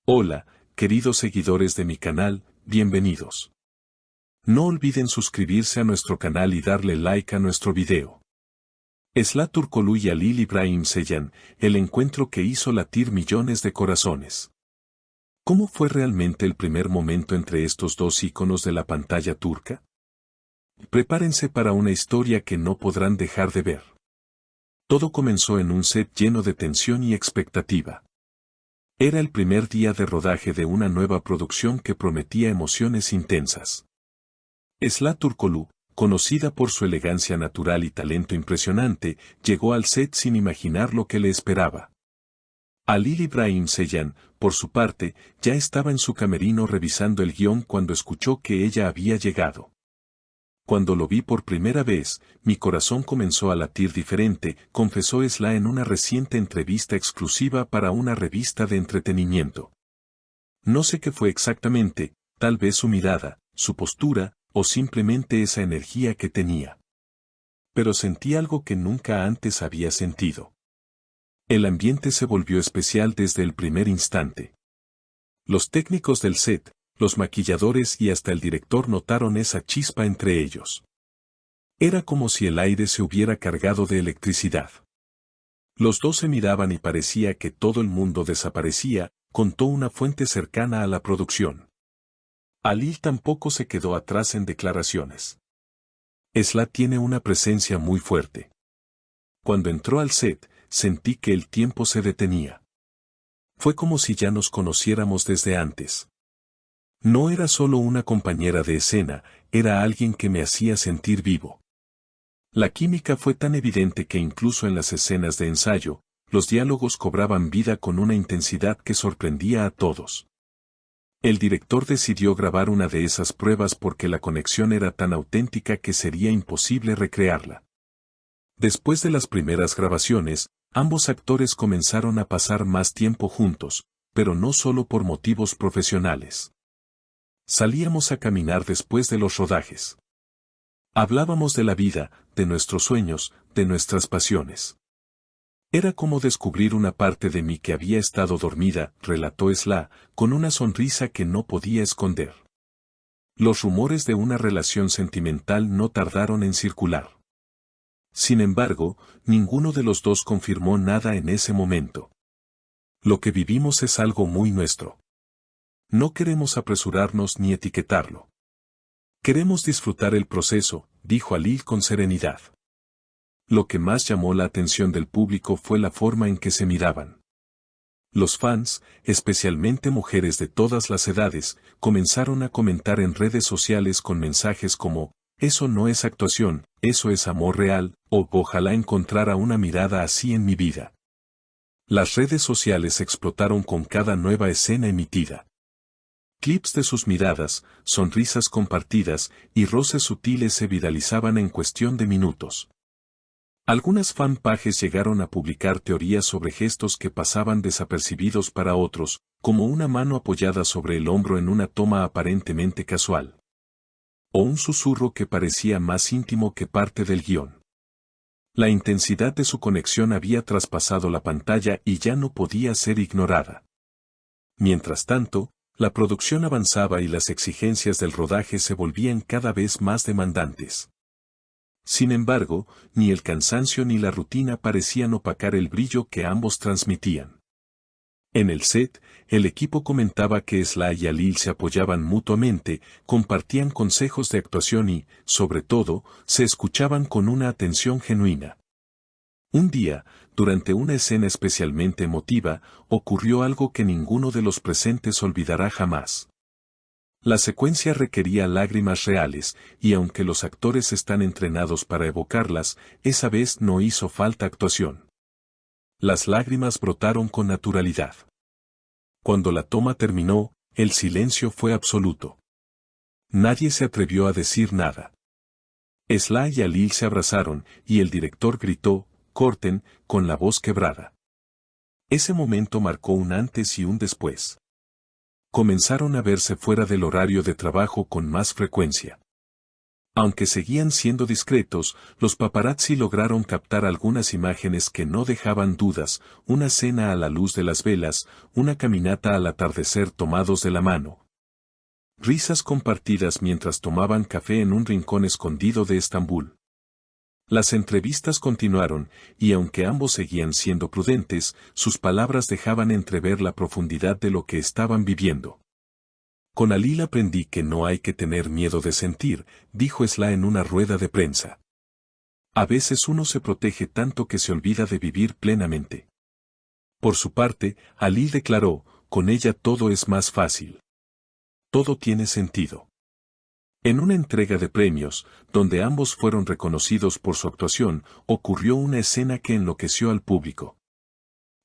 Hola, queridos seguidores de mi canal, bienvenidos. No olviden suscribirse a nuestro canal y darle like a nuestro video. Esla Turkoglu y Halil İbrahim Ceylan, el encuentro que hizo latir millones de corazones. ¿Cómo fue realmente el primer momento entre estos dos íconos de la pantalla turca? Prepárense para una historia que no podrán dejar de ver. Todo comenzó en un set lleno de tensión y expectativa. Era el primer día de rodaje de una nueva producción que prometía emociones intensas. Esla Turkoglu, conocida por su elegancia natural y talento impresionante, llegó al set sin imaginar lo que le esperaba. Halil İbrahim Ceylan, por su parte, ya estaba en su camerino revisando el guión cuando escuchó que ella había llegado. Cuando lo vi por primera vez, mi corazón comenzó a latir diferente, confesó Esla en una reciente entrevista exclusiva para una revista de entretenimiento. No sé qué fue exactamente, tal vez su mirada, su postura, o simplemente esa energía que tenía. Pero sentí algo que nunca antes había sentido. El ambiente se volvió especial desde el primer instante. Los técnicos del set, los maquilladores y hasta el director notaron esa chispa entre ellos. Era como si el aire se hubiera cargado de electricidad. Los dos se miraban y parecía que todo el mundo desaparecía, contó una fuente cercana a la producción. Halil tampoco se quedó atrás en declaraciones. Esla tiene una presencia muy fuerte. Cuando entró al set, sentí que el tiempo se detenía. Fue como si ya nos conociéramos desde antes. No era solo una compañera de escena, era alguien que me hacía sentir vivo. La química fue tan evidente que incluso en las escenas de ensayo, los diálogos cobraban vida con una intensidad que sorprendía a todos. El director decidió grabar una de esas pruebas porque la conexión era tan auténtica que sería imposible recrearla. Después de las primeras grabaciones, ambos actores comenzaron a pasar más tiempo juntos, pero no solo por motivos profesionales. Salíamos a caminar después de los rodajes. Hablábamos de la vida, de nuestros sueños, de nuestras pasiones. Era como descubrir una parte de mí que había estado dormida, relató Esla, con una sonrisa que no podía esconder. Los rumores de una relación sentimental no tardaron en circular. Sin embargo, ninguno de los dos confirmó nada en ese momento. Lo que vivimos es algo muy nuestro. No queremos apresurarnos ni etiquetarlo. Queremos disfrutar el proceso, dijo Halil con serenidad. Lo que más llamó la atención del público fue la forma en que se miraban. Los fans, especialmente mujeres de todas las edades, comenzaron a comentar en redes sociales con mensajes como, eso no es actuación, eso es amor real, o ojalá encontrara una mirada así en mi vida. Las redes sociales explotaron con cada nueva escena emitida. Clips de sus miradas, sonrisas compartidas y roces sutiles se viralizaban en cuestión de minutos. Algunas fanpages llegaron a publicar teorías sobre gestos que pasaban desapercibidos para otros, como una mano apoyada sobre el hombro en una toma aparentemente casual. O un susurro que parecía más íntimo que parte del guión. La intensidad de su conexión había traspasado la pantalla y ya no podía ser ignorada. Mientras tanto, la producción avanzaba y las exigencias del rodaje se volvían cada vez más demandantes. Sin embargo, ni el cansancio ni la rutina parecían opacar el brillo que ambos transmitían. En el set, el equipo comentaba que Esla y Halil se apoyaban mutuamente, compartían consejos de actuación y, sobre todo, se escuchaban con una atención genuina. Un día, durante una escena especialmente emotiva, ocurrió algo que ninguno de los presentes olvidará jamás. La secuencia requería lágrimas reales, y aunque los actores están entrenados para evocarlas, esa vez no hizo falta actuación. Las lágrimas brotaron con naturalidad. Cuando la toma terminó, el silencio fue absoluto. Nadie se atrevió a decir nada. Esla y Halil se abrazaron, y el director gritó, «Corten», con la voz quebrada. Ese momento marcó un antes y un después. Comenzaron a verse fuera del horario de trabajo con más frecuencia. Aunque seguían siendo discretos, los paparazzi lograron captar algunas imágenes que no dejaban dudas: una cena a la luz de las velas, una caminata al atardecer tomados de la mano. Risas compartidas mientras tomaban café en un rincón escondido de Estambul. Las entrevistas continuaron, y aunque ambos seguían siendo prudentes, sus palabras dejaban entrever la profundidad de lo que estaban viviendo. Con Halil aprendí que no hay que tener miedo de sentir, dijo Esla en una rueda de prensa. A veces uno se protege tanto que se olvida de vivir plenamente. Por su parte, Halil declaró: con ella todo es más fácil. Todo tiene sentido. En una entrega de premios, donde ambos fueron reconocidos por su actuación, ocurrió una escena que enloqueció al público.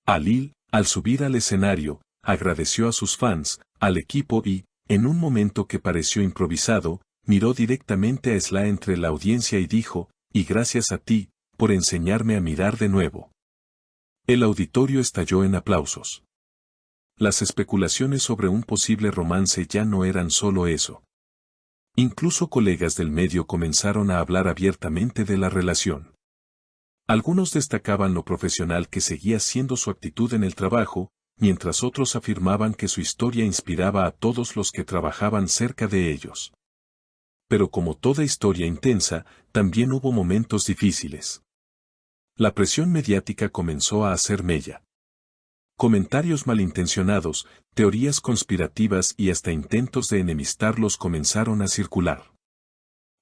Halil, al subir al escenario, agradeció a sus fans, al equipo y, en un momento que pareció improvisado, miró directamente a Esla entre la audiencia y dijo: y gracias a ti, por enseñarme a mirar de nuevo. El auditorio estalló en aplausos. Las especulaciones sobre un posible romance ya no eran solo eso. Incluso colegas del medio comenzaron a hablar abiertamente de la relación. Algunos destacaban lo profesional que seguía siendo su actitud en el trabajo, mientras otros afirmaban que su historia inspiraba a todos los que trabajaban cerca de ellos. Pero como toda historia intensa, también hubo momentos difíciles. La presión mediática comenzó a hacer mella. Comentarios malintencionados, teorías conspirativas y hasta intentos de enemistarlos comenzaron a circular.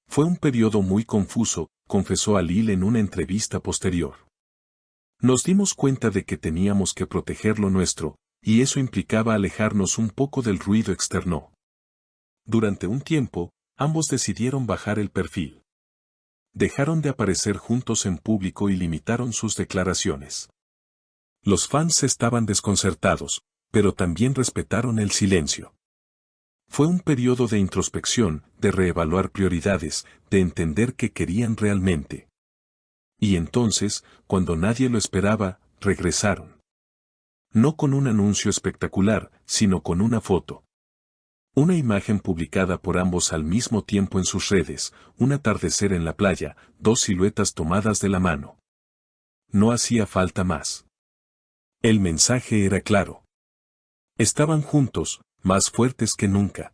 Fue un periodo muy confuso, confesó Halil en una entrevista posterior. Nos dimos cuenta de que teníamos que proteger lo nuestro, y eso implicaba alejarnos un poco del ruido externo. Durante un tiempo, ambos decidieron bajar el perfil. Dejaron de aparecer juntos en público y limitaron sus declaraciones. Los fans estaban desconcertados, pero también respetaron el silencio. Fue un periodo de introspección, de reevaluar prioridades, de entender qué querían realmente. Y entonces, cuando nadie lo esperaba, regresaron. No con un anuncio espectacular, sino con una foto. Una imagen publicada por ambos al mismo tiempo en sus redes: un atardecer en la playa, dos siluetas tomadas de la mano. No hacía falta más. El mensaje era claro. Estaban juntos, más fuertes que nunca.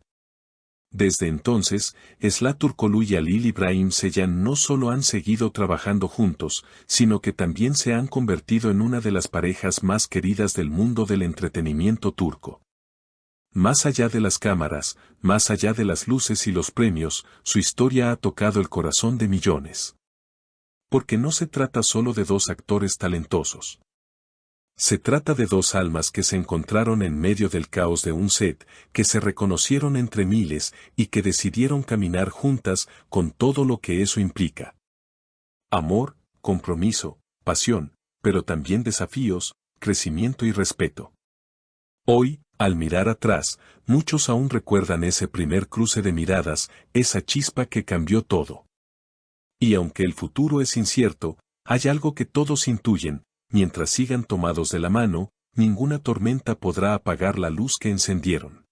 Desde entonces, Esla Turkoglu y Halil İbrahim Ceylan no solo han seguido trabajando juntos, sino que también se han convertido en una de las parejas más queridas del mundo del entretenimiento turco. Más allá de las cámaras, más allá de las luces y los premios, su historia ha tocado el corazón de millones. Porque no se trata solo de dos actores talentosos. Se trata de dos almas que se encontraron en medio del caos de un set, que se reconocieron entre miles y que decidieron caminar juntas con todo lo que eso implica. Amor, compromiso, pasión, pero también desafíos, crecimiento y respeto. Hoy, al mirar atrás, muchos aún recuerdan ese primer cruce de miradas, esa chispa que cambió todo. Y aunque el futuro es incierto, hay algo que todos intuyen: mientras sigan tomados de la mano, ninguna tormenta podrá apagar la luz que encendieron.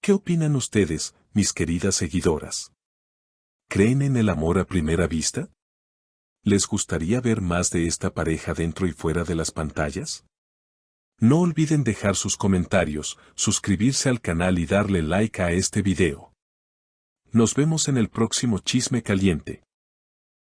¿Qué opinan ustedes, mis queridas seguidoras? ¿Creen en el amor a primera vista? ¿Les gustaría ver más de esta pareja dentro y fuera de las pantallas? No olviden dejar sus comentarios, suscribirse al canal y darle like a este video. Nos vemos en el próximo Chisme Caliente.